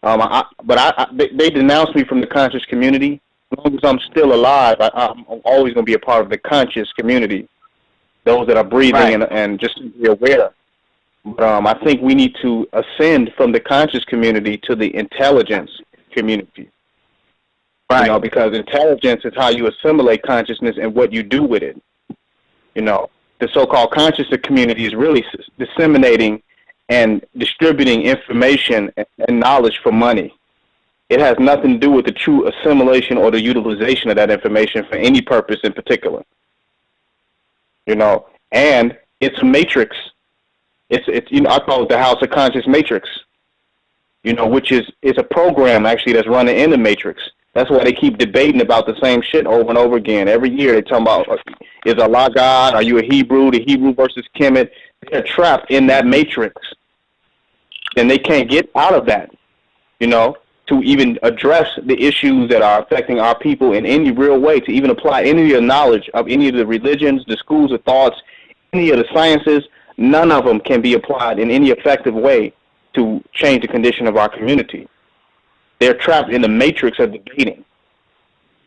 They denounced me from the conscious community. As long as I'm still alive, I'm always going to be a part of the conscious community. Those that are breathing Right. and just be aware. But I think we need to ascend from the conscious community to the intelligence community. Right. Because intelligence is how you assimilate consciousness and what you do with it. The so-called conscious community is really disseminating and distributing information and knowledge for money. It has nothing to do with the true assimilation or the utilization of that information for any purpose in particular. And it's a matrix. It's I call it the House of Conscious Matrix. Which is a program actually that's running in the matrix. That's why they keep debating about the same shit over and over again. Every year they talk about, is Allah God? Are you a Hebrew? The Hebrew versus Kemet. They're trapped in that matrix. And they can't get out of that, to even address the issues that are affecting our people in any real way, to even apply any of the knowledge of any of the religions, the schools of thoughts, any of the sciences. None of them can be applied in any effective way to change the condition of our community. They're trapped in the matrix of debating.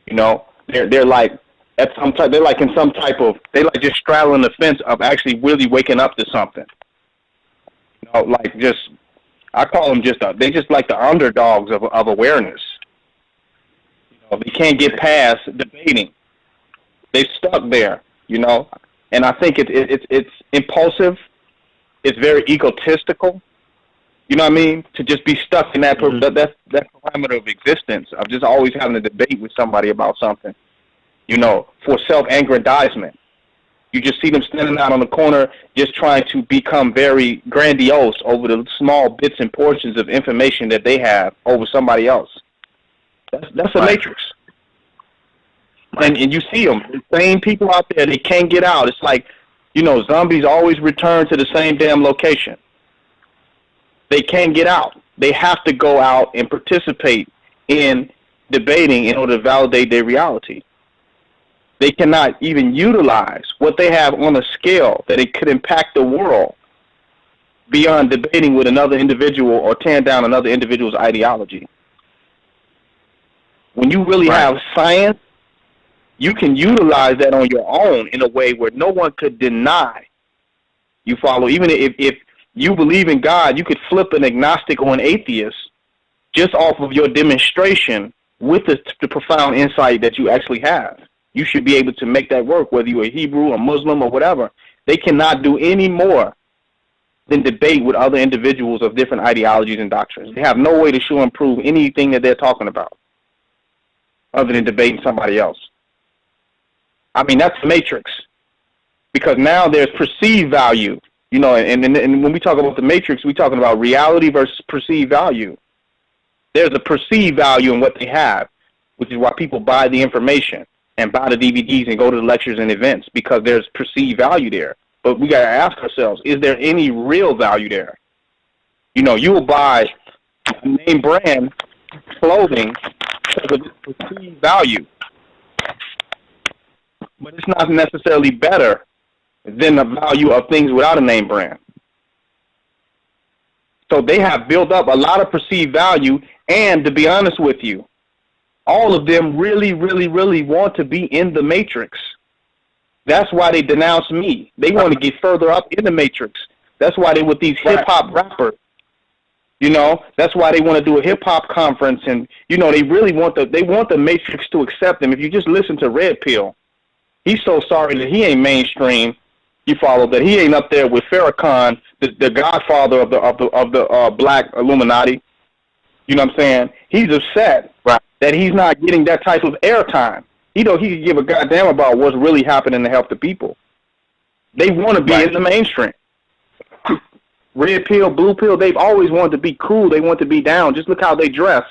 They're like they're like in some type of, they like just straddling the fence of actually really waking up to something. I call them they just like the underdogs of awareness. They can't get past debating. They're stuck there, and I think it's impulsive. It's very egotistical. You know what I mean? To just be stuck in that parameter of existence of just always having a debate with somebody about something, for self-aggrandizement. You just see them standing out on the corner just trying to become very grandiose over the small bits and portions of information that they have over somebody else. That's a matrix. And you see them, the same people out there, they can't get out. It's like, zombies always return to the same damn location. They can't get out. They have to go out and participate in debating in order to validate their reality. They cannot even utilize what they have on a scale that it could impact the world beyond debating with another individual or tearing down another individual's ideology. When you really have science, you can utilize that on your own in a way where no one could deny. You follow? Even if you believe in God, you could flip an agnostic or an atheist just off of your demonstration with the profound insight that you actually have. You should be able to make that work, whether you're a Hebrew or Muslim or whatever. They cannot do any more than debate with other individuals of different ideologies and doctrines. They have no way to show and prove anything that they're talking about other than debating somebody else. I mean, that's the matrix. Because now there's perceived value. And when we talk about the matrix, we're talking about reality versus perceived value. There's a perceived value in what they have, which is why people buy the information and buy the DVDs and go to the lectures and events, because there's perceived value there. But we got to ask ourselves, is there any real value there? You will buy name brand clothing because of its perceived value. But it's not necessarily better than the value of things without a name brand. So they have built up a lot of perceived value, and to be honest with you, all of them really, really, really want to be in the matrix. That's why they denounce me. They want to get further up in the matrix. That's why they with these hip-hop rappers. That's why they want to do a hip-hop conference, and, they really want the matrix to accept them. If you just listen to Red Pill, he's so sorry that he ain't mainstream. You follow that he ain't up there with Farrakhan, the godfather of the black Illuminati. You know what I'm saying? He's upset that he's not getting that type of airtime. He could give a goddamn about what's really happening to help the people. They want to be in the mainstream. Red Pill, Blue Pill, they've always wanted to be cool. They want to be down. Just look how they dress.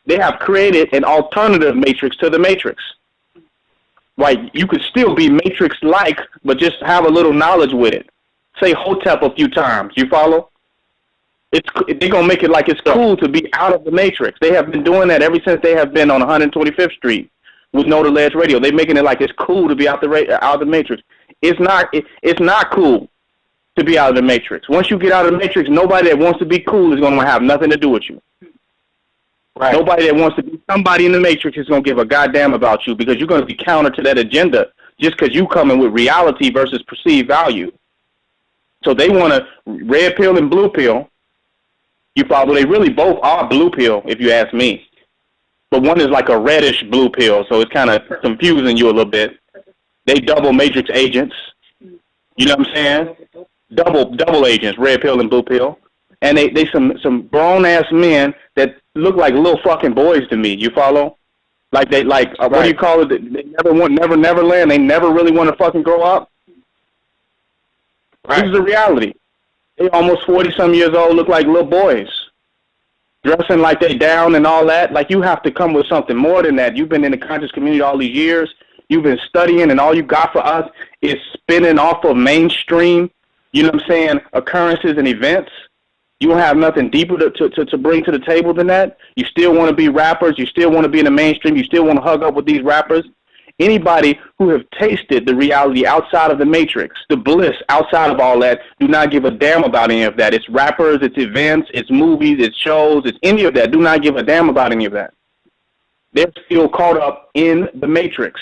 They have created an alternative matrix to the matrix. Right, you could still be matrix-like, but just have a little knowledge with it. Say Hotep a few times. You follow? They're going to make it like it's cool to be out of the matrix. They have been doing that ever since they have been on 125th Street with Know the Ledge Radio. They're making it like it's cool to be out of the matrix. It's not cool to be out of the matrix. Once you get out of the matrix, nobody that wants to be cool is going to have nothing to do with you. Right. Nobody that wants to be somebody in the Matrix is going to give a goddamn about you, because you're going to be counter to that agenda just because you come in with reality versus perceived value. So they want a red pill and blue pill. You follow? They really both are blue pill, if you ask me. But one is like a reddish blue pill, so it's kind of confusing you a little bit. They double Matrix agents. You know what I'm saying? Double agents, red pill and blue pill. And they some grown ass men that look like little fucking boys to me. You follow? Like they what do you call it? They never land. They never really want to fucking grow up. Right. This is the reality. They almost 40-some years old, look like little boys, dressing like they down and all that. Like, you have to come with something more than that. You've been in the conscious community all these years. You've been studying, and all you got for us is spinning off of mainstream, you know what I'm saying, occurrences and events. You don't have nothing deeper to bring to the table than that. You still want to be rappers. You still want to be in the mainstream. You still want to hug up with these rappers. Anybody who have tasted the reality outside of the Matrix, the bliss outside of all that, do not give a damn about any of that. It's rappers, it's events, it's movies, it's shows, it's any of that. Do not give a damn about any of that. They're still caught up in the Matrix.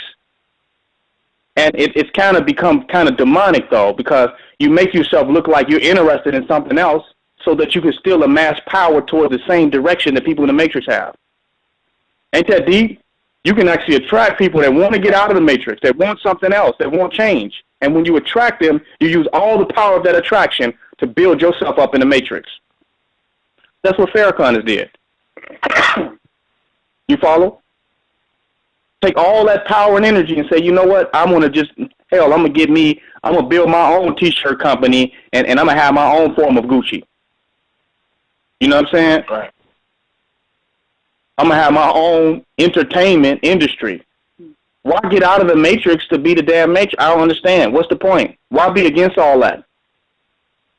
And it's kind of become kind of demonic, though, because you make yourself look like you're interested in something else so that you can still amass power toward the same direction that people in the Matrix have. Ain't that deep? You can actually attract people that want to get out of the Matrix, that want something else, that want change. And when you attract them, you use all the power of that attraction to build yourself up in the Matrix. That's what Farrakhan has did. You follow? Take all that power and energy and say, you know what, I'm going to build my own T-shirt company, and I'm going to have my own form of Gucci. You know what I'm saying? Right. I'm going to have my own entertainment industry. Why get out of the Matrix to be the damn Matrix? I don't understand. What's the point? Why be against all that?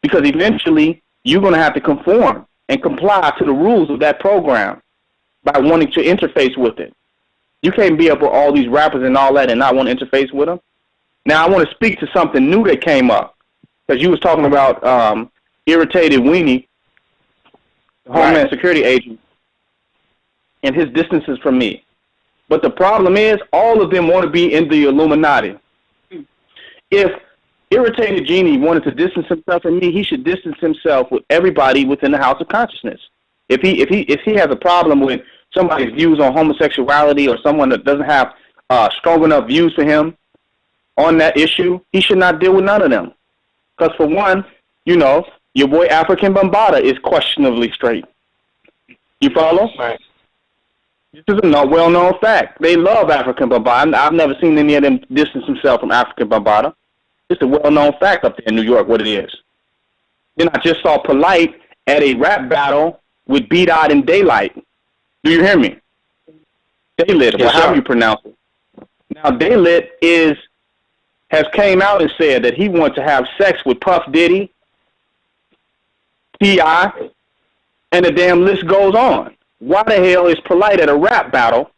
Because eventually you're going to have to conform and comply to the rules of that program by wanting to interface with it. You can't be up with all these rappers and all that and not want to interface with them. Now, I want to speak to something new that came up, because you was talking about Irritated Weenie, the Homeland Security agent, and his distances from me. But the problem is, all of them want to be in the Illuminati. If Irritated Genie wanted to distance himself from me, he should distance himself with everybody within the House of Consciousness. If he has a problem with somebody's views on homosexuality, or someone that doesn't have strong enough views for him on that issue, he should not deal with none of them. Because for one, you know, your boy African Bambaataa is questionably straight. You follow? Right. This is a well-known fact. They love African Bambaataa. I've never seen any of them distance themselves from African Bambaataa. It's a well-known fact up there in New York what it is. Then I just saw Polite at a rap battle with B-Dot and Daylight. Do you hear me? Daylit, yes, however you pronounce it. Now, Daylit has came out and said that he wants to have sex with Puff Diddy, T.I., and the damn list goes on. Why the hell is Polite at a rap battle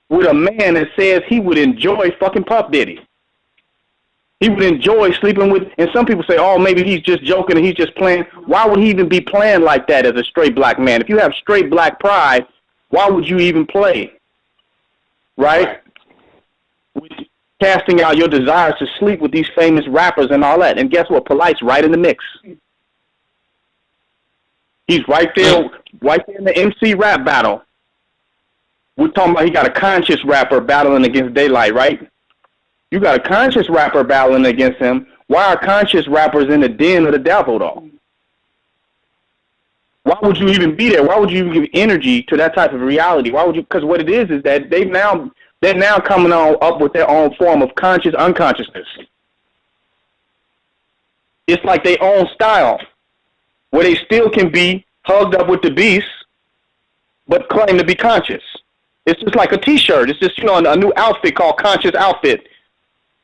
with a man that says he would enjoy fucking Puff Diddy? He would enjoy sleeping with, and some people say, oh, maybe he's just joking and he's just playing. Why would he even be playing like that as a straight black man? If you have straight black pride, why would you even play? Right? Casting out your desires to sleep with these famous rappers and all that. And guess what? Polite's right in the mix. He's right there in the MC rap battle. We're talking about he got a conscious rapper battling against Daylight, right? You got a conscious rapper battling against him. Why are conscious rappers in the den of the devil, though? Why would you even be there? Why would you even give energy to that type of reality? Why would you? Because what it is that they're now coming on up with their own form of conscious unconsciousness. It's like their own style, where they still can be hugged up with the beast, but claim to be conscious. It's just like a T-shirt. It's just, a new outfit called Conscious Outfit.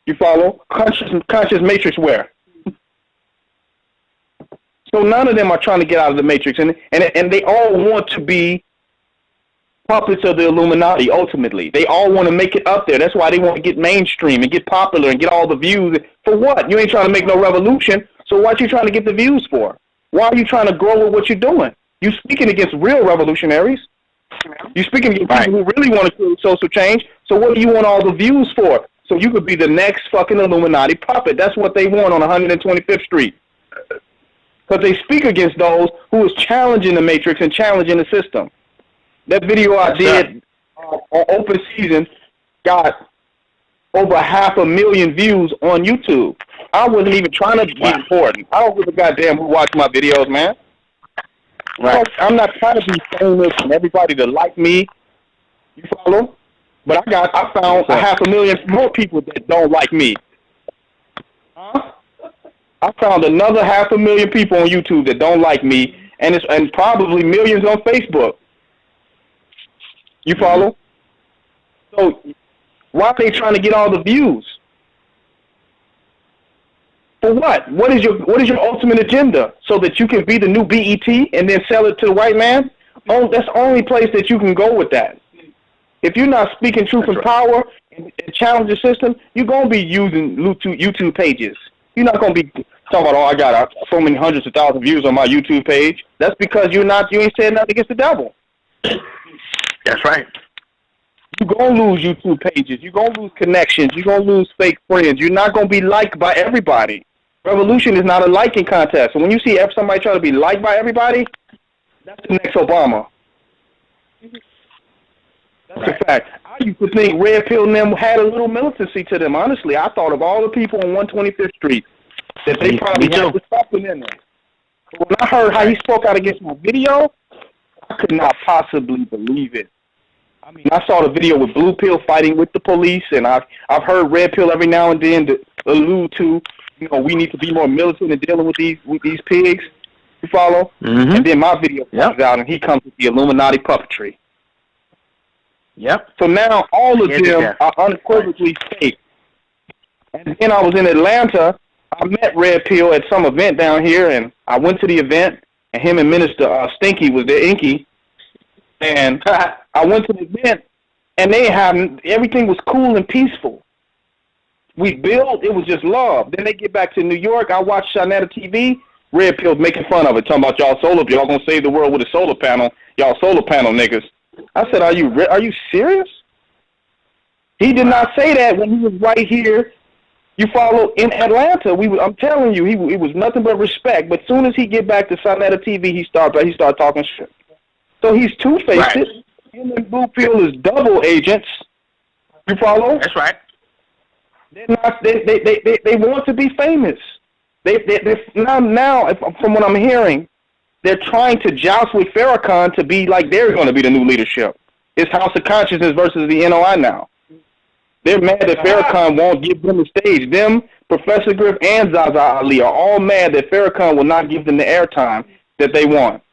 You follow? Conscious Matrix wear. So none of them are trying to get out of the Matrix, and they all want to be puppets of the Illuminati, ultimately. They all want to make it up there. That's why they want to get mainstream and get popular and get all the views. For what? You ain't trying to make no revolution, so what you trying to get the views for? Why are you trying to grow with what you're doing? You speaking against real revolutionaries. You're speaking to people who really want to create social change. So what do you want all the views for? So you could be the next fucking Illuminati puppet. That's what they want on 125th Street. Because they speak against those who is challenging the matrix and challenging the system. That video I did on open season got over 500,000 views on YouTube. I wasn't even trying to be important. I don't give a goddamn who watch my videos, man. Right. I'm not trying to be famous and everybody to like me. You follow? But I found 500,000 more people that don't like me. Huh? I found another 500,000 people on YouTube that don't like me, and probably millions on Facebook. You follow? So why are they trying to get all the views? For what? What is your ultimate agenda? So that you can be the new BET and then sell it to the white man? Oh, that's the only place that you can go with that. If you're not speaking truth and power and challenge the system, you're going to be using YouTube pages. You're not going to be talking about, I got so many hundreds of thousands of views on my YouTube page. That's because you ain't saying nothing against the devil. That's right. You're going to lose YouTube pages. You're going to lose connections. You're going to lose fake friends. You're not going to be liked by everybody. Revolution is not a liking contest. So when you see somebody try to be liked by everybody, that's the next Obama. That's a fact. I used to think Red Pill and them had a little militancy to them. Honestly, I thought of all the people on 125th Street that they probably had something in them. But when I heard how he spoke out against my video, I could not possibly believe it. I mean, I saw the video with Blue Pill fighting with the police, and I've heard Red Pill every now and then to allude to, we need to be more militant in dealing with these pigs. You follow? Mm-hmm. And then my video comes out, and he comes with the Illuminati puppetry. Yep. So now all of them are unequivocally fake. And then I was in Atlanta. I met Red Pill at some event down here, and I went to the event, and him and Minister Stinky was there, Inky. And I went to the event, and everything was cool and peaceful. We built, it was just love. Then they get back to New York. I watched Shanetta TV. Red Pill's making fun of it, talking about y'all going to save the world with a solar panel. Y'all solar panel niggas. I said, are you serious? He did not say that when he was right here. You follow in Atlanta. I'm telling you, it was nothing but respect. But as soon as he get back to Shanetta TV, he started talking shit. So he's two-faced. Right. Him and Blue Pill is double agents. You follow? That's right. They're not. They want to be famous. They now from what I'm hearing, they're trying to joust with Farrakhan to be like they're going to be the new leadership. It's House of Consciousness versus the NOI now. They're mad that Farrakhan won't give them the stage. Them, Professor Griff, and Zaza Ali are all mad that Farrakhan will not give them the airtime that they want.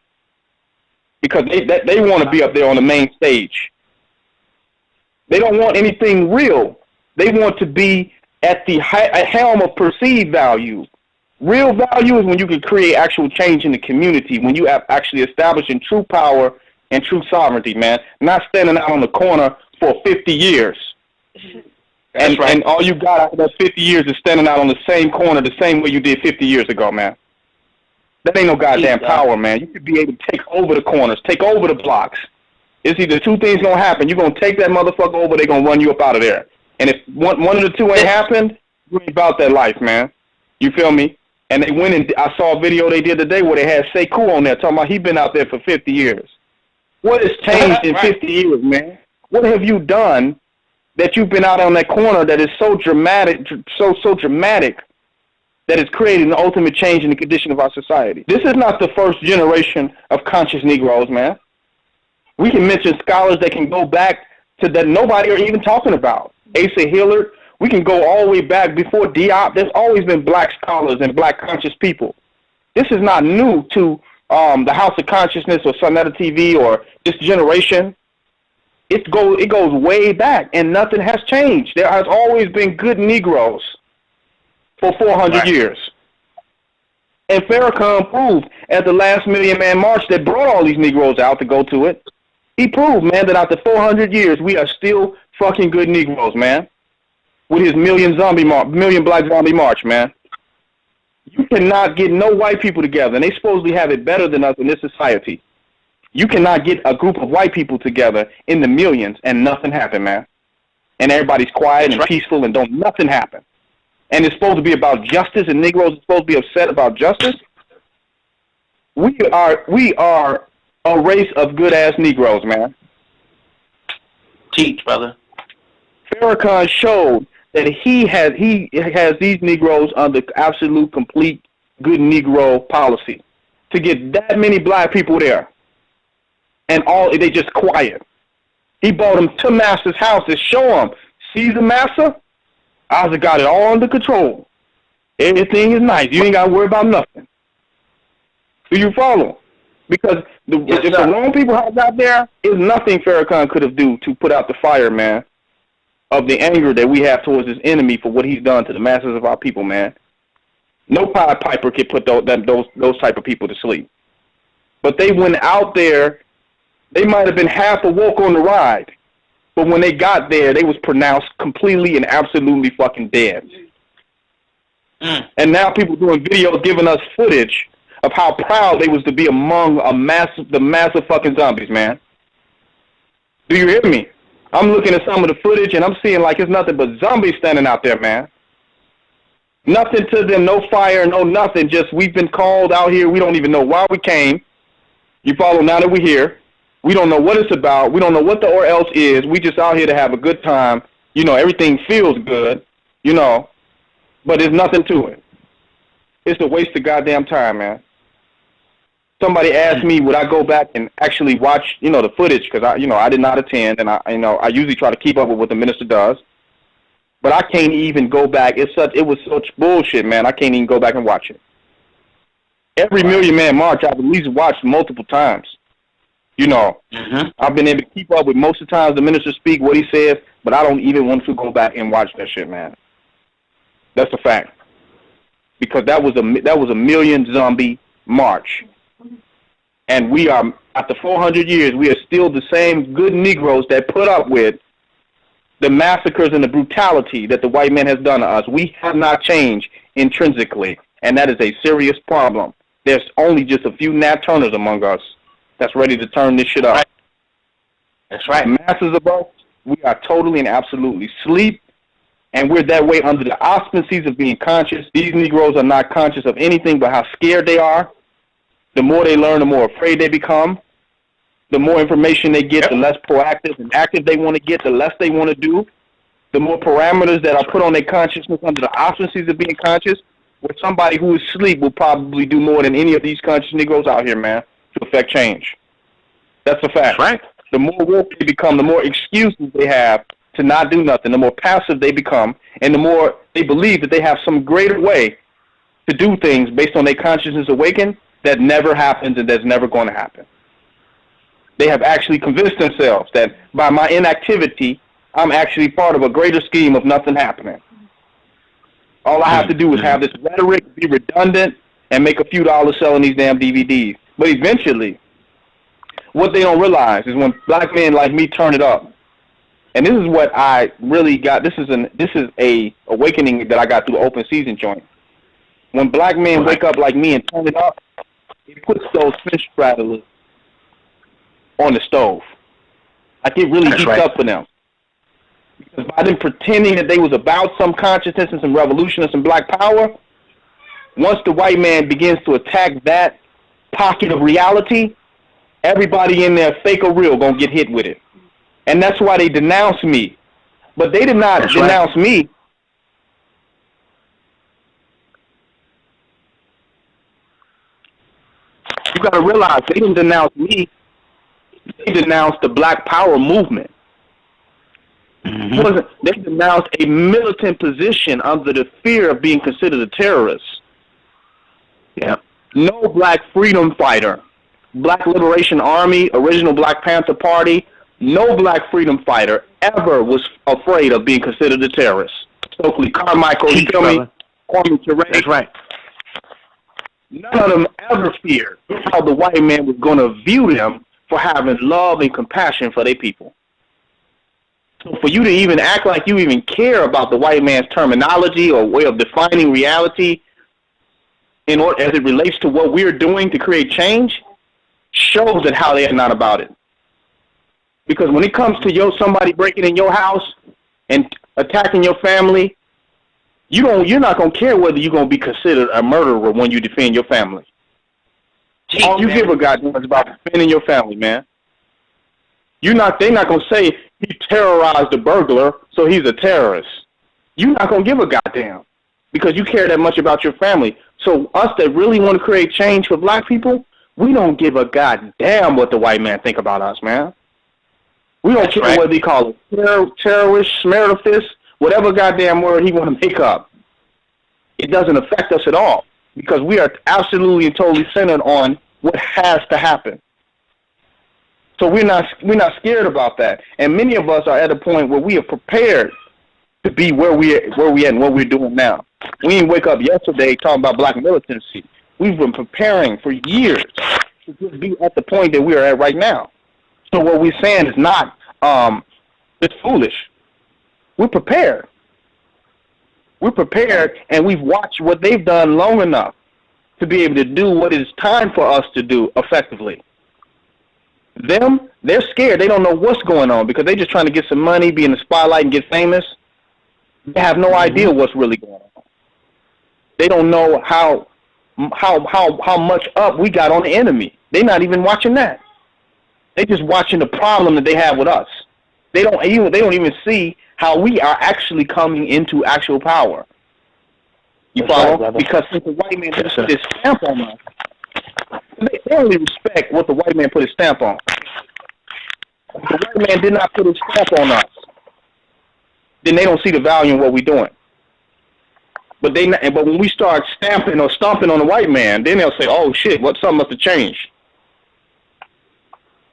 Because they want to be up there on the main stage. They don't want anything real. They want to be at the helm of perceived value. Real value is when you can create actual change in the community, when you have actually establishing true power and true sovereignty, man. Not standing out on the corner for 50 years. And all you got after that 50 years is standing out on the same corner the same way you did 50 years ago, man. That ain't no goddamn power, man. You could be able to take over the corners, take over the blocks. It's either two things going to happen. You're going to take that motherfucker over, they're going to run you up out of there. And if one of the two ain't happened, you ain't about that life, man. You feel me? And they went and I saw a video they did today where they had Sekou on there talking about he been out there for 50 years. What has changed in 50 years, man? What have you done that you've been out on that corner that is so dramatic, so dramatic, that is creating the ultimate change in the condition of our society? This is not the first generation of conscious Negroes, man. We can mention scholars that can go back to that nobody are even talking about. Asa Hilliard. We can go all the way back before Diop. There's always been black scholars and black conscious people. This is not new to the House of Consciousness or Shanetta TV or this generation. It goes way back, and nothing has changed. There has always been good Negroes for 400 years. And Farrakhan proved at the last Million Man March that brought all these Negroes out to go to it. He proved, man, that after 400 years, we are still fucking good Negroes, man. With his Million Black Zombie March, man. You cannot get no white people together, and they supposedly have it better than us in this society. You cannot get a group of white people together in the millions and nothing happen, man. And everybody's quiet and peaceful and don't nothing happen. And it's supposed to be about justice, and Negroes are supposed to be upset about justice. We are a race of good ass Negroes, man. Teach, brother. Farrakhan showed that he has these Negroes under absolute, complete good Negro policy to get that many black people there, and they just quiet. He brought them to Master's house to show them, see the Master? Isaac got it all under control. Everything is nice. You ain't got to worry about nothing. Do you follow? Because if the wrong people out there, is nothing Farrakhan could have do to put out the fire, man, of the anger that we have towards this enemy for what he's done to the masses of our people, man. No Pied Piper can put those type of people to sleep. But they went out there. They might have been half awoke on the ride, but when they got there, they was pronounced completely and absolutely fucking dead. And now people doing videos giving us footage of how proud they was to be among the massive fucking zombies, man. Do you hear me? I'm looking at some of the footage and I'm seeing like it's nothing but zombies standing out there, man. Nothing to them, no fire, no nothing. Just we've been called out here. We don't even know why we came. You follow? Now that we're here, we don't know what it's about. We don't know what the or else is. We just out here to have a good time. You know, everything feels good, you know, but there's nothing to it. It's a waste of goddamn time, man. Somebody asked me, would I go back and actually watch, you know, the footage? Because I did not attend, and I usually try to keep up with what the minister does. But I can't even go back. It was such bullshit, man. I can't even go back and watch it. Every Million Man March I've at least watched multiple times. You know, I've been able to keep up with most of the times the minister speak, what he says, but I don't even want to go back and watch that shit, man. That's a fact. Because that was a million zombie march. And we are, after 400 years, we are still the same good Negroes that put up with the massacres and the brutality that the white man has done to us. We have not changed intrinsically, and that is a serious problem. There's only just a few Nat Turners among us that's ready to turn this shit up. That's right. Masses of us, we are totally and absolutely asleep, and we're that way under the auspices of being conscious. These Negroes are not conscious of anything but how scared they are. The more they learn, the more afraid they become. The more information they get, the less proactive and active they want to get, the less they want to do. The more parameters that are put on their consciousness under the auspices of being conscious, where somebody who is asleep will probably do more than any of these conscious Negroes out here, man, to affect change. That's a fact. That's right. The more woke they become, the more excuses they have to not do nothing, the more passive they become, and the more they believe that they have some greater way to do things based on their consciousness awakened that never happens and that's never going to happen. They have actually convinced themselves that by my inactivity, I'm actually part of a greater scheme of nothing happening. All I have to do is have this rhetoric, be redundant, and make a few dollars selling these damn DVDs. But eventually, what they don't realize is when black men like me turn it up, and this is what I really got. This is a awakening that I got through the open season joint. When black men wake up like me and turn it up, it puts those fish straddlers on the stove. Like it really heats up for them. Because by them pretending that they was about some consciousness and some revolution and some black power, once the white man begins to attack that pocket of reality, everybody in there, fake or real, gonna get hit with it. And that's why they denounce me. But they did not denounce me. You gotta realize they didn't denounce me. They denounced the Black Power movement. They denounced a militant position under the fear of being considered a terrorist. Yeah. No black freedom fighter, Black Liberation Army, original Black Panther Party, no black freedom fighter ever was afraid of being considered a terrorist. Stokely Carmichael, you feel me? Kwame Ture. That's right. None of them ever feared how the white man was going to view them for having love and compassion for their people. So for you to even act like you even care about the white man's terminology or way of defining reality in order, as it relates to what we're doing to create change, shows that how they are not about it. Because when it comes to somebody breaking in your house and attacking your family, you're not gonna care whether you're gonna be considered a murderer when you defend your family. All you give a goddamn is about defending your family, man. They're not gonna say he terrorized a burglar, so he's a terrorist. You're not gonna give a goddamn because you care that much about your family. So us that really want to create change for black people, we don't give a goddamn what the white man think about us, man. We don't care whether he call it terrorist, smearifist, whatever goddamn word he want to make up. It doesn't affect us at all because we are absolutely and totally centered on what has to happen. So we're not scared about that. And many of us are at a point where we are prepared to be where we at and what we're doing now. We didn't wake up yesterday talking about black militancy. We've been preparing for years to just be at the point that we are at right now. So what we're saying is not it's foolish. We're prepared. We're prepared, and we've watched what they've done long enough to be able to do what it is time for us to do effectively. They're scared. They don't know what's going on because they're just trying to get some money, be in the spotlight, and get famous. They have no idea what's really going on. They don't know how much up we got on the enemy. They're not even watching that. They're just watching the problem that they have with us. They don't even see how we are actually coming into actual power. You follow? Right, because since the white man just put his stamp on us, they only respect what the white man put his stamp on. If the white man did not put his stamp on us, then they don't see the value in what we're doing. But when we start stamping or stomping on the white man, then they'll say, "Oh shit, something must have changed."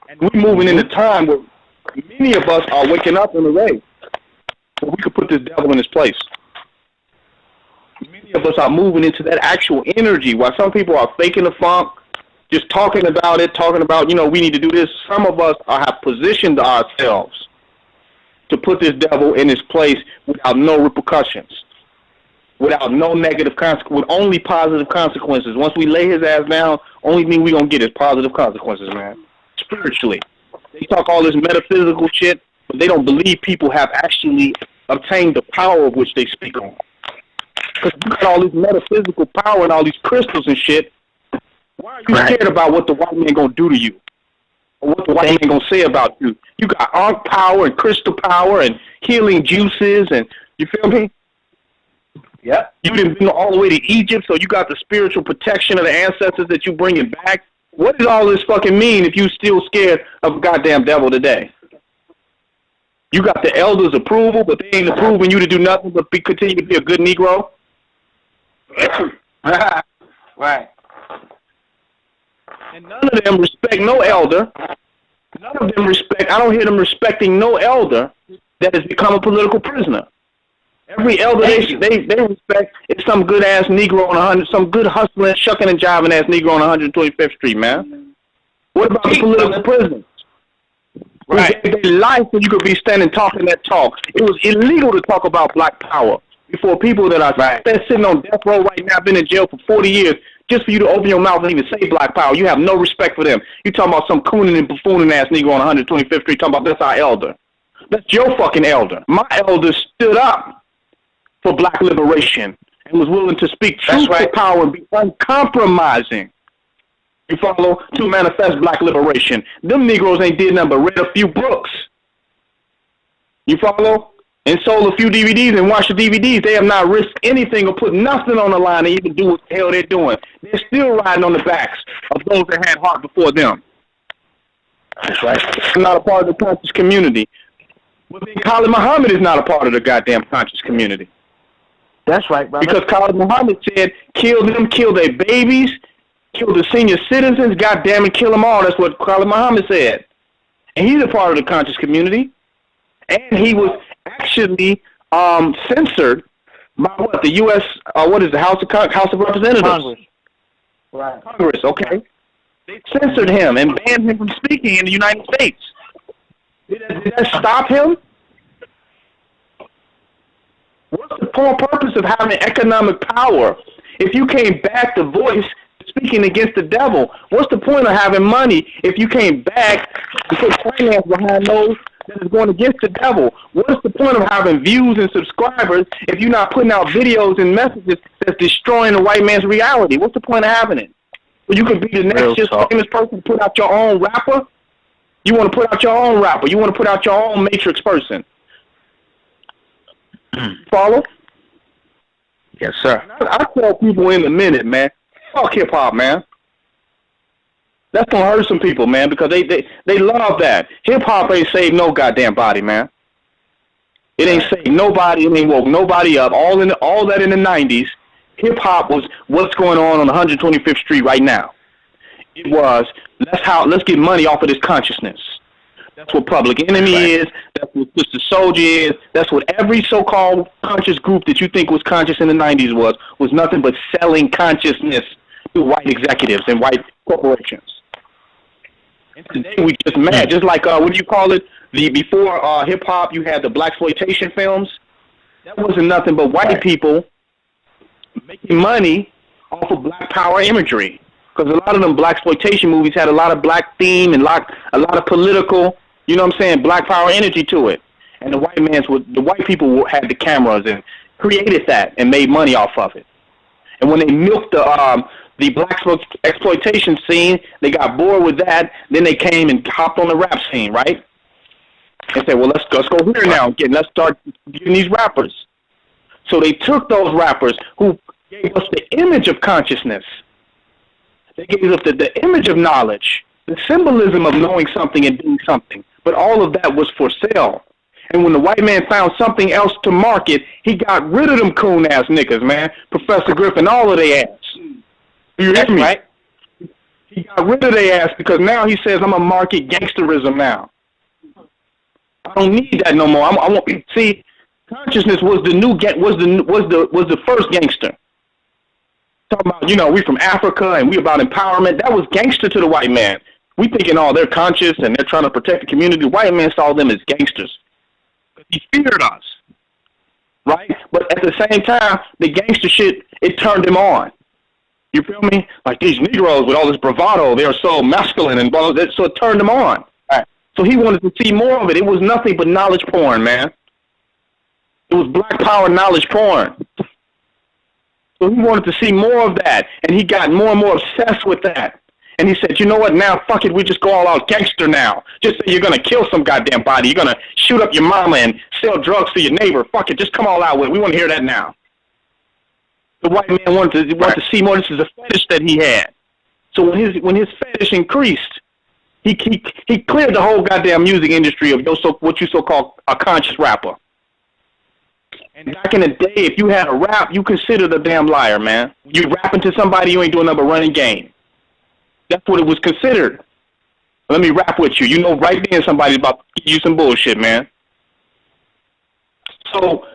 And we're moving in a time where many of us are waking up in a way so we could put this devil in his place. Many of us are moving into that actual energy while some people are faking the funk, just talking about it, we need to do this. Some of us have positioned ourselves to put this devil in his place without no repercussions, without no negative consequences, with only positive consequences. Once we lay his ass down, only thing we're going to get is positive consequences, man. Spiritually. They talk all this metaphysical shit, but they don't believe people have actually obtained the power of which they speak on. Because you got all this metaphysical power and all these crystals and shit. Why are you scared about what the white man going to do to you? Or what the white man going to say about you? You got ankh power and crystal power and healing juices and, you feel me? Yeah. You didn't been all the way to Egypt, so you got the spiritual protection of the ancestors that you bringing back. What does all this fucking mean if you still scared of a goddamn devil today? You got the elders' approval, but they ain't approving you to do nothing but continue to be a good Negro? Right. And none of them respect no elder. None of them I don't hear them respecting no elder that has become a political prisoner. Every elder they respect is some good ass Negro on some good hustling, shucking and jiving ass Negro on 125th Street, man. What about the political prisoners? Right. Who gave their life so you could be standing talking that talk. It was illegal to talk about black power before people that are sitting on death row right now, been in jail for 40 years, just for you to open your mouth and even say black power. You have no respect for them. You talking about some cooning and buffooning ass Negro on 125th Street talking about that's our elder. That's your fucking elder. My elder stood up for black liberation and was willing to speak truth to power and be uncompromising. You follow? To manifest black liberation. Them Negroes ain't did nothing but read a few books. You follow? And sold a few DVDs and watched the DVDs. They have not risked anything or put nothing on the line to even do what the hell they're doing. They're still riding on the backs of those that had heart before them. That's right. They're not a part of the conscious community. Well, then Khalid Muhammad is not a part of the goddamn conscious community. That's right, brother. Because Khalid Muhammad said, kill them, kill their babies, kill the senior citizens, goddamn it, kill them all. That's what Khalid Muhammad said. And he's a part of the conscious community. And he was actually censored by what? The U.S., what is the House of Representatives? Congress. Right. Congress, okay. They censored him and banned him from speaking in the United States. Did that stop him? What's the core purpose of having economic power if you can't back the voice speaking against the devil. What's the point of having money if you can't back and put finance behind those that is going against the devil? What's the point of having views and subscribers if you're not putting out videos and messages that's destroying the white man's reality? What's the point of having it? Well, you could be the next just famous person to put out your own rapper. You want to put out your own rapper. You want to put out your own Matrix person. Follow? Yes, sir. I tell people in a minute, man, fuck hip-hop, man. That's going to hurt some people, man, because they love that. Hip-hop ain't saved no goddamn body, man. It ain't saved nobody. It ain't woke nobody up. All that in the 90s, hip-hop was what's going on 125th Street right now. It was, let's get money off of this consciousness. That's what Public Enemy is. That's what Mr. Soldier is. That's what every so-called conscious group that you think was conscious in the 90s was nothing but selling consciousness to white executives and white corporations. And today we just mad. Just like, what do you call it? Before hip-hop, you had the blaxploitation films. That wasn't nothing but white people making money off of black power imagery. Because a lot of them blaxploitation movies had a lot of black theme and a lot of political, you know what I'm saying, black power energy to it. And the white people had the cameras and created that and made money off of it. And when they milked the black exploitation scene, they got bored with that. Then they came and hopped on the rap scene, right? And said, well, let's go here now again. Let's start getting these rappers. So they took those rappers who gave us the image of consciousness. They gave us the image of knowledge, the symbolism of knowing something and doing something. But all of that was for sale. And when the white man found something else to market, he got rid of them coon-ass niggas, man. Professor Griffin, all of their ass. You hear me? Right? He got rid of their ass because now he says, I'm going to market gangsterism now. I don't need that no more. I won't see. Consciousness was the first gangster. Talking about, we from Africa and we about empowerment. That was gangster to the white man. We thinking, they're conscious and they're trying to protect the community. The white man saw them as gangsters. He feared us, right? But at the same time, the gangster shit, it turned him on. You feel me? Like these Negroes with all this bravado, they are so masculine and blah, blah, so it turned him on. Right. So he wanted to see more of it. It was nothing but knowledge porn, man. It was black power knowledge porn. So he wanted to see more of that, and he got more and more obsessed with that. And he said, you know what, now, fuck it, we just go all out gangster now. Just say you're going to kill some goddamn body. You're going to shoot up your mama and sell drugs to your neighbor. Fuck it, just come all out with it. We want to hear that now. The white man wanted to see more. This is a fetish that he had. So when his fetish increased, he cleared the whole goddamn music industry of what you so-called a conscious rapper. And back in the day, if you had a rap, you considered a damn liar, man. You rapping to somebody, you ain't doing nothing but running game. That's what it was considered. Let me rap with you. You know right then somebody's about to give you some bullshit, man. So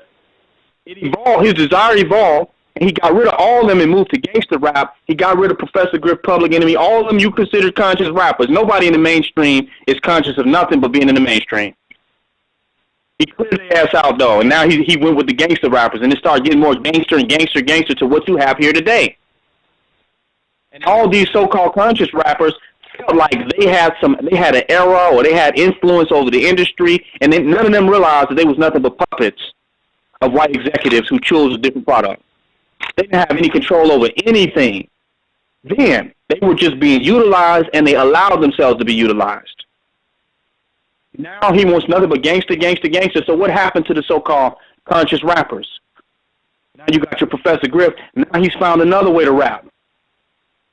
it evolved. His desire evolved, and he got rid of all of them and moved to gangster rap. He got rid of Professor Griff, Public Enemy. All of them you considered conscious rappers. Nobody in the mainstream is conscious of nothing but being in the mainstream. He cleared their ass out, though, and now he went with the gangster rappers, and it started getting more gangster and gangster to what you have here today. And all these so-called conscious rappers felt like they had an era or they had influence over the industry, and then none of them realized that they was nothing but puppets of white executives who chose a different product. They didn't have any control over anything. Then they were just being utilized, and they allowed themselves to be utilized. Now he wants nothing but gangster. So what happened to the so-called conscious rappers? Now you got your Professor Griff. Now he's found another way to rap.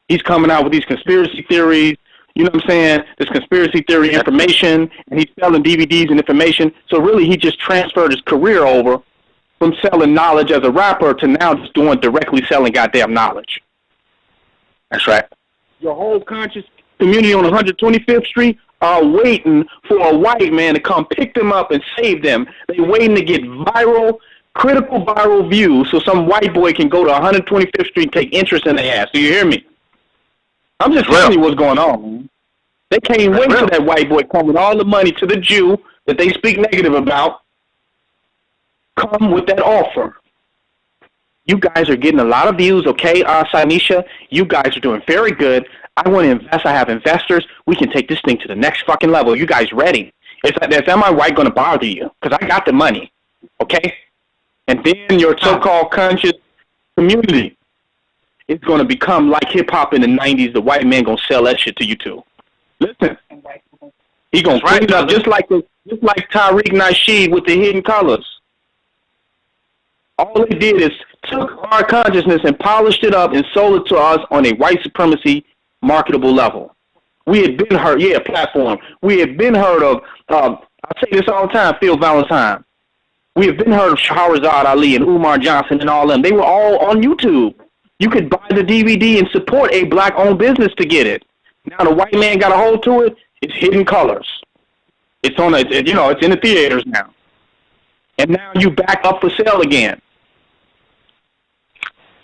He's coming out with these conspiracy theories, you know what I'm saying, this conspiracy theory information, and he's selling DVDs and information. So really he just transferred his career over from selling knowledge as a rapper to now just directly selling goddamn knowledge. That's right. Your whole conscious community on 125th Street are waiting for a white man to come pick them up and save them. They waiting to get critical viral views so some white boy can go to 125th Street and take interest in their ass. Do you hear me? I'm just telling you what's going on, man. They can't wait till that white boy come with all the money to the Jew that they speak negative about, come with that offer. You guys are getting a lot of views, okay, Sanisha? You guys are doing very good. I want to invest. I have investors. We can take this thing to the next fucking level. You guys ready? Is my wife going to bother you? Because I got the money, okay? And then your so-called conscious community is going to become like hip-hop in the 90s. The white man going to sell that shit to you, too. Listen. He going to clean it up just like Tariq Nasheed with the hidden colors. All they did is took our consciousness and polished it up and sold it to us on a white supremacy marketable level. We had been heard, platform. We had been heard of, I say this all the time, Phil Valentine. We have been heard of Shahrazad Ali and Umar Johnson and all them. They were all on YouTube. You could buy the DVD and support a black-owned business to get it. Now the white man got a hold to it. It's hidden colors. It's on it's in the theaters now. And now you back up for sale again.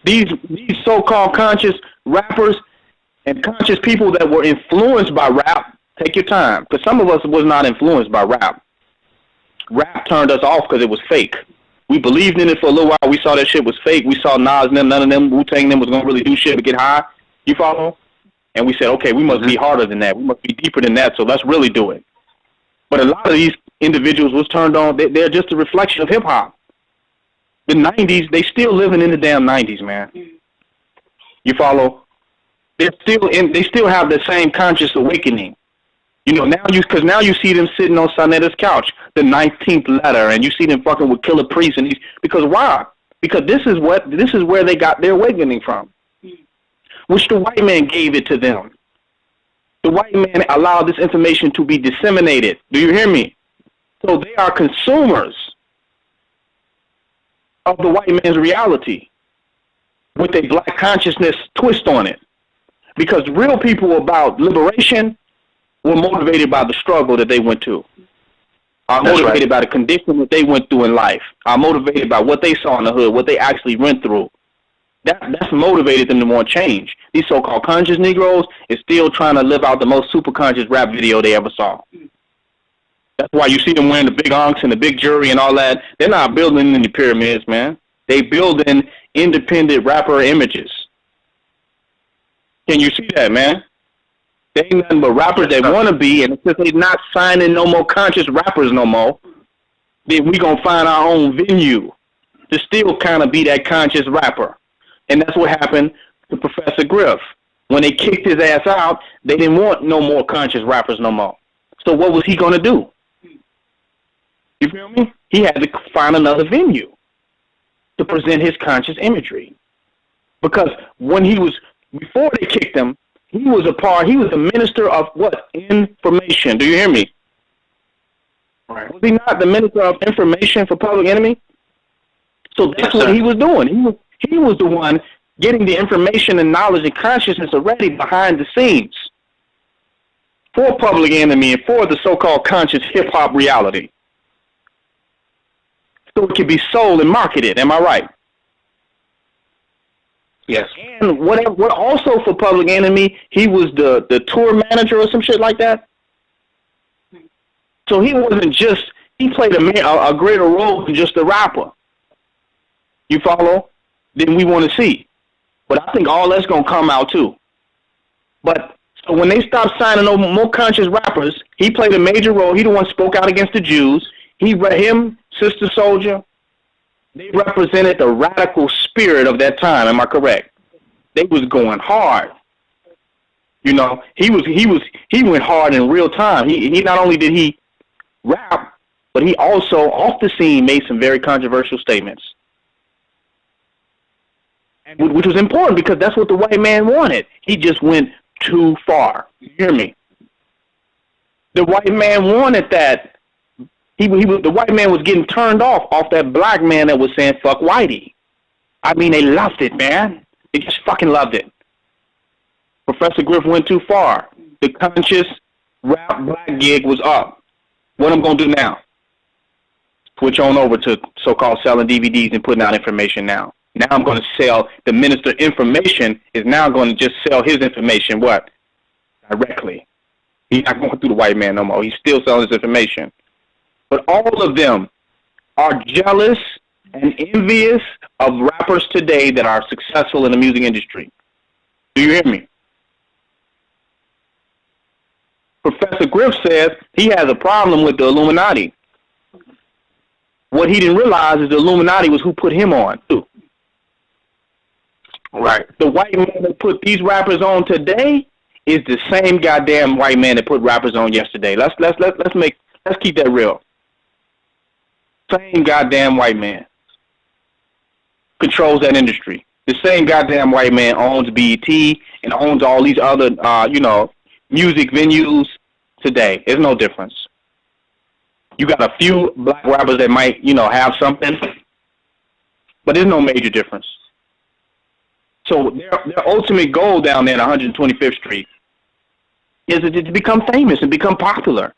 These so-called conscious rappers and conscious people that were influenced by rap, take your time, because some of us was not influenced by rap. Rap turned us off because it was fake. We believed in it for a little while. We saw that shit was fake. We saw Nas and them, none of them, Wu-Tang them was going to really do shit but get high. You follow? And we said, okay, we must be harder than that. We must be deeper than that, so let's really do it. But a lot of these individuals was turned on. They're just a reflection of hip-hop. The 90s, they still living in the damn 90s, man. You follow? They still have the same conscious awakening. You know, now you see them sitting on Sonetta's couch, the 19th letter, and you see them fucking with Killer Priest and because why? Because this is where they got their awakening from. Which the white man gave it to them. The white man allowed this information to be disseminated. Do you hear me? So they are consumers of the white man's reality with a black consciousness twist on it. Because real people about liberation were motivated by the struggle that they went to, are motivated by the condition that they went through in life, are motivated by what they saw in the hood, what they actually went through. That's motivated them to want change. These so-called conscious Negroes is still trying to live out the most super conscious rap video they ever saw. That's why you see them wearing the big onks and the big jury and all that. They're not building any pyramids, man. They building independent rapper images. Can you see that, man? They ain't nothing but rappers that want to be, and since they're not signing no more conscious rappers no more, then we going to find our own venue to still kind of be that conscious rapper. And that's what happened to Professor Griff. When they kicked his ass out, they didn't want no more conscious rappers no more. So what was he going to do? You feel me? He had to find another venue to present his conscious imagery. Because before they kicked him, he was a minister of what? Information. Do you hear me? Right. Was he not the minister of information for Public Enemy? So that's what he was doing. He was the one getting the information and knowledge and consciousness already behind the scenes for Public Enemy and for the so-called conscious hip-hop reality. So it can be sold and marketed. Am I right? Yes. And what also for Public Enemy, he was the tour manager or some shit like that. So he wasn't just, he played a greater role than just a rapper. You follow? Than we want to see. But I think all that's going to come out too. But so when they stopped signing no more conscious rappers, he played a major role. He the one spoke out against the Jews. Him, Sister Soldier, they represented the radical spirit of that time. Am I correct? They was going hard. You know, he went hard in real time. He not only did he rap, but he also off the scene made some very controversial statements. Which was important because that's what the white man wanted. He just went too far. You hear me? The white man wanted that. The white man was getting turned off that black man that was saying fuck whitey. I mean, they loved it, man. They just fucking loved it. Professor Griff went too far. The conscious rap black gig was up. What I'm going to do now? Switch on over to so-called selling DVDs and putting out information now. Now I'm going to sell, the minister information is now going to just sell his information, what? Directly. He's not going through the white man no more. He's still selling his information. But all of them are jealous and envious of rappers today that are successful in the music industry. Do you hear me? Professor Griff says he has a problem with the Illuminati. What he didn't realize is the Illuminati was who put him on, too. Right. The white man that put these rappers on today is the same goddamn white man that put rappers on yesterday. Let's keep that real. Same goddamn white man controls that industry. The same goddamn white man owns BET and owns all these other, music venues today. There's no difference. You got a few black rappers that might, have something, but there's no major difference. So their ultimate goal down there at 125th Street is to become famous and become popular,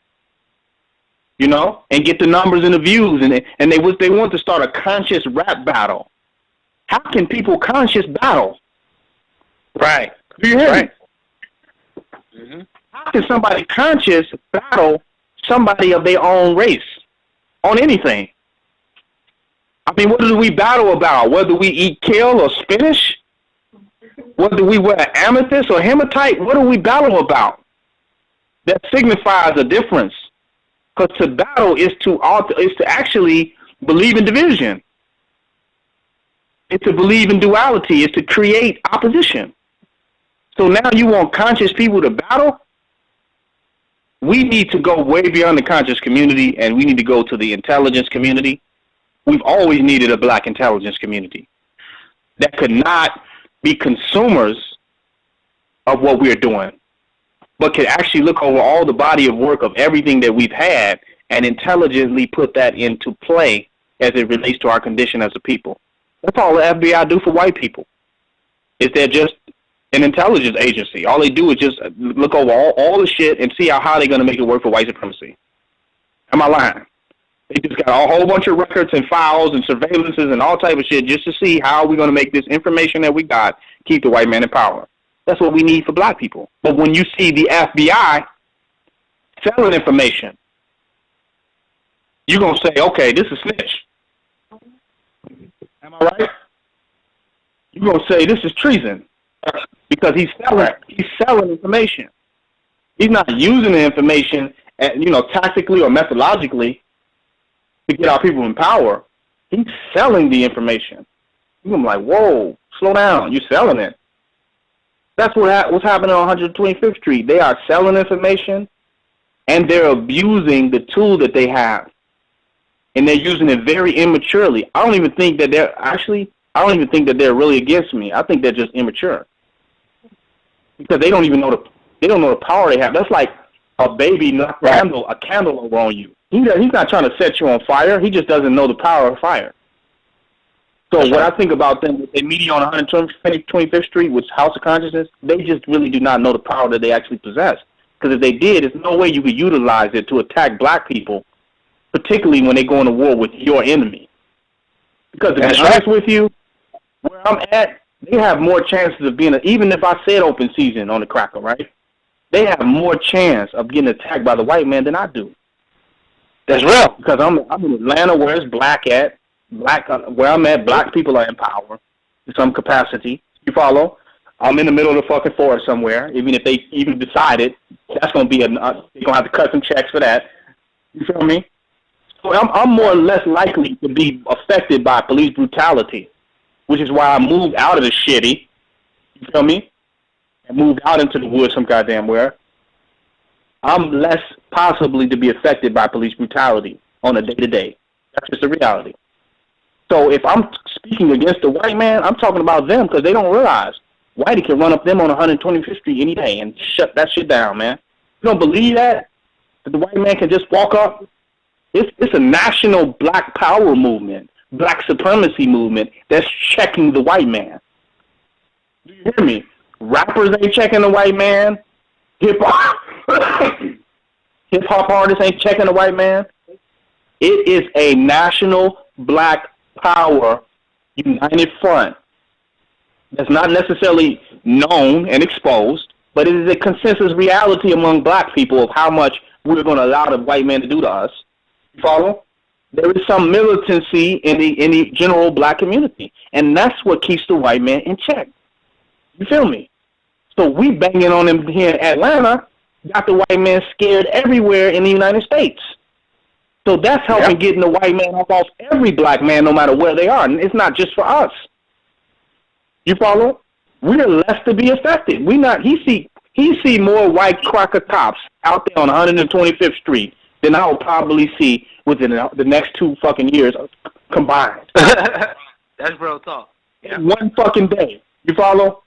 and get the numbers and the views, and they want to start a conscious rap battle. How can people conscious battle? Right. Do you hear me? Mm-hmm. How can somebody conscious battle somebody of their own race on anything? I mean, what do we battle about? Whether we eat kale or spinach? Whether we wear amethyst or hematite? What do we battle about? That signifies a difference. Because to battle is to actually believe in division. It's to believe in duality. It's to create opposition. So now you want conscious people to battle? We need to go way beyond the conscious community, and we need to go to the intelligence community. We've always needed a black intelligence community that could not be consumers of what we're doing, but could actually look over all the body of work of everything that we've had and intelligently put that into play as it relates to our condition as a people. That's all the FBI do for white people. Is they're just an intelligence agency. All they do is just look over all the shit and see how they're going to make it work for white supremacy. Am I lying? They just got a whole bunch of records and files and surveillances and all type of shit just to see how we're going to make this information that we got keep the white man in power. That's what we need for black people. But when you see the FBI selling information, you're going to say, okay, this is snitch. Am I right? You're going to say this is treason because he's selling information. He's not using the information, tactically or methodologically to get our people in power. He's selling the information. I'm like, whoa, slow down. You're selling it. That's what's happening on 125th Street. They are selling information, and they're abusing the tool that they have. And they're using it very immaturely. I don't even think that they're really against me. I think they're just immature. Because they don't even know the power they have. That's like a baby knock a candle over on you. He's not trying to set you on fire. He just doesn't know the power of fire. So what I think about them, they meet on 125th Street with House of Consciousness, they just really do not know the power that they actually possess. Because if they did, there's no way you could utilize it to attack black people, particularly when they go into war with your enemy. Because to be honest with you, where I'm at, they have more chances of being, even if I said open season on the cracker, right? They have more chance of getting attacked by the white man than I do. That's real. Because I'm in Atlanta where it's black at. Where I'm at, black people are in power in some capacity. You follow? I'm in the middle of the fucking forest somewhere. Even if they even decided, that's going to be they're going to have to cut some checks for that. You feel me? So I'm more or less likely to be affected by police brutality, which is why I moved out of the shitty. You feel me? And moved out into the woods some goddamn where. I'm less possibly to be affected by police brutality on a day-to-day. That's just the reality. So if I'm speaking against the white man, I'm talking about them because they don't realize whitey can run up them on 125th Street any day and shut that shit down, man. You don't believe that? That the white man can just walk up? It's a national black power movement, black supremacy movement that's checking the white man. Do you hear me? Rappers ain't checking the white man. Hip-hop artists ain't checking the white man. It is a national black power united front that's not necessarily known and exposed, but it is a consensus reality among black people of how much we're going to allow the white man to do to us. You follow? There is some militancy in the general black community, and that's what keeps the white man in check. You feel me? So we banging on him here in Atlanta, got the white man scared everywhere in the United States. So that's helping getting the white man off every black man, no matter where they are. And it's not just for us. You follow? We're less to be affected. We not. He see more white cracker cops out there on 125th Street than I will probably see within the next 2 fucking years combined. That's real talk. Yeah. One fucking day. You follow?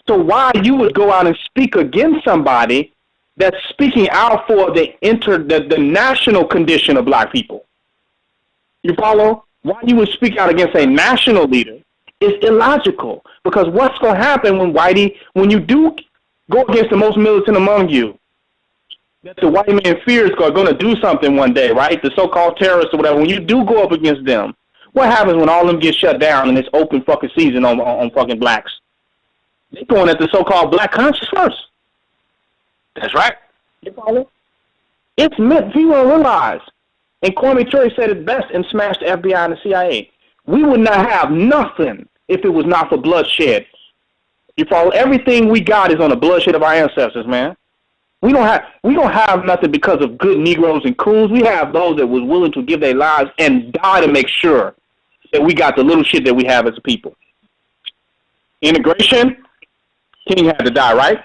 So why you would go out and speak against somebody that's speaking out for the national condition of black people? You follow? Why you would speak out against a national leader is illogical, because what's going to happen when you do go against the most militant among you, that the white man fears are going to do something one day, right? The so-called terrorists or whatever. When you do go up against them, what happens when all of them get shut down and it's open fucking season on fucking blacks? They're going at the so-called black conscience first. That's right. You follow? It's meant people don't realize. And Kwame Ture said it best and smashed the FBI and the CIA. We would not have nothing if it was not for bloodshed. You follow? Everything we got is on the bloodshed of our ancestors, man. We don't have nothing because of good Negroes and coons. We have those that was willing to give their lives and die to make sure that we got the little shit that we have as a people. Integration, King had to die, right?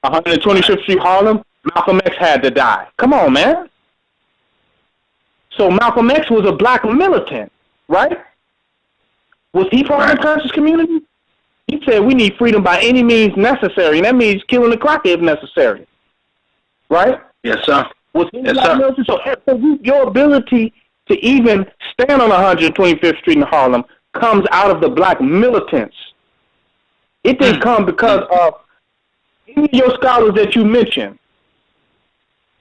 125th Street, Harlem, Malcolm X had to die. Come on, man. So Malcolm X was a black militant, right? Was he part of the conscious community? He said we need freedom by any means necessary, and that means killing the cracker if necessary. Right? Yes, sir. Was he black militant? So your ability to even stand on 125th Street in Harlem comes out of the black militants. It didn't come because of any of your scholars that you mentioned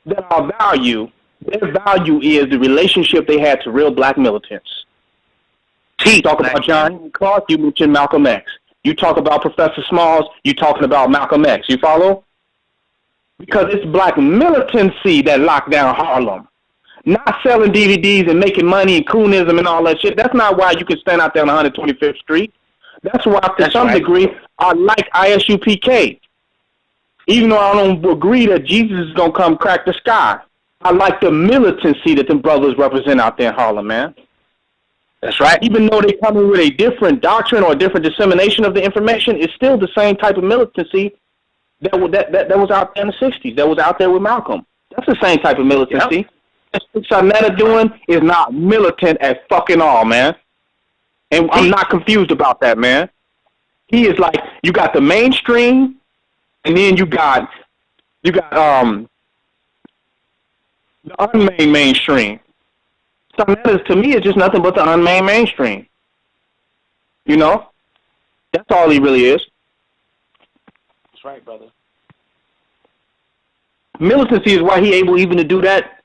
that are value. Their value is the relationship they had to real black militants. You talk about John Clark, you mentioned Malcolm X. You talk about Professor Smalls, you talking about Malcolm X. You follow? Because it's black militancy that locked down Harlem. Not selling DVDs and making money and coonism and all that shit. That's not why you can stand out there on 125th Street. That's why, to some degree, I like ISUPK. Even though I don't agree that Jesus is going to come crack the sky, I like the militancy that them brothers represent out there in Harlem, man. That's right. Even though they come in with a different doctrine or a different dissemination of the information, it's still the same type of militancy that was out there in the 60s, that was out there with Malcolm. That's the same type of militancy. Yep. What Sarnetta doing is not militant at fucking all, man. And I'm not confused about that, man. He is like, you got the mainstream, and then you got the unmain mainstream. Sarnetta, to me, is just nothing but the unmain mainstream. You know? That's all he really is. That's right, brother. Militancy is why he able even to do that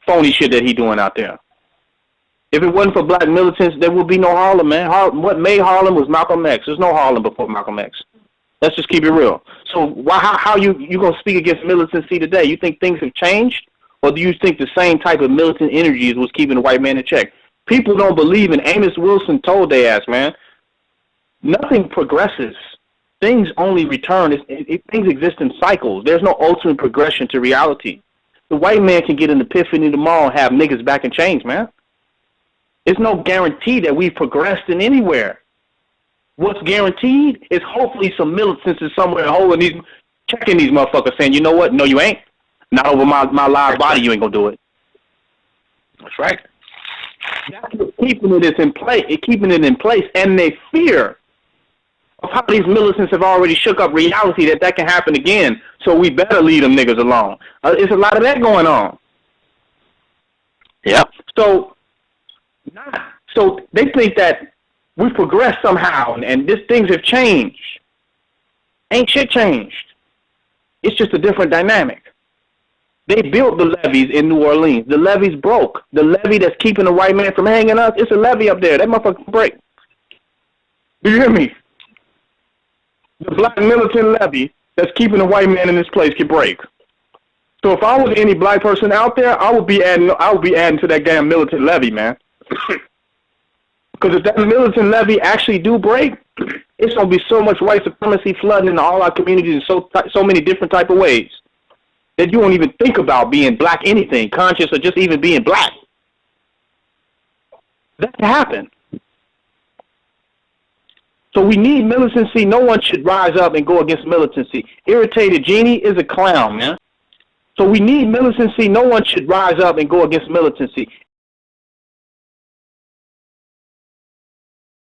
phony shit that he doing out there. If it wasn't for black militants, there would be no Harlem, man. What made Harlem was Malcolm X. There's no Harlem before Malcolm X. Let's just keep it real. So how you going to speak against militancy today? You think things have changed? Or do you think the same type of militant energy is what's keeping the white man in check? People don't believe in Amos Wilson told their ass, man. Nothing progresses. Things only return. Things exist in cycles. There's no ultimate progression to reality. The white man can get an epiphany tomorrow and have niggas back in chains, man. There's no guarantee that we've progressed in anywhere. What's guaranteed is hopefully some militants is somewhere checking these motherfuckers saying, you know what? No, you ain't. Not over my live body, you ain't gonna do it. That's right. That's what's keeping it in place, and they fear of how these militants have already shook up reality that can happen again. So we better leave them niggas alone. There's a lot of that going on. Yeah. So they think that we progressed somehow, and things have changed. Ain't shit changed. It's just a different dynamic. They built the levees in New Orleans. The levees broke. The levee that's keeping the white man from hanging us, it's a levee up there. That motherfucker can break. Do you hear me? The black militant levee that's keeping the white man in this place can break. So if I was any black person out there, I would be adding to that damn militant levy, man. Because if that militant levy actually do break, it's gonna be so much white supremacy flooding into all our communities in so many different type of ways that you won't even think about being black anything, conscious or just even being black. That can happen. So we need militancy. No one should rise up and go against militancy. Irritated Genie is a clown, man. So we need militancy. No one should rise up and go against militancy.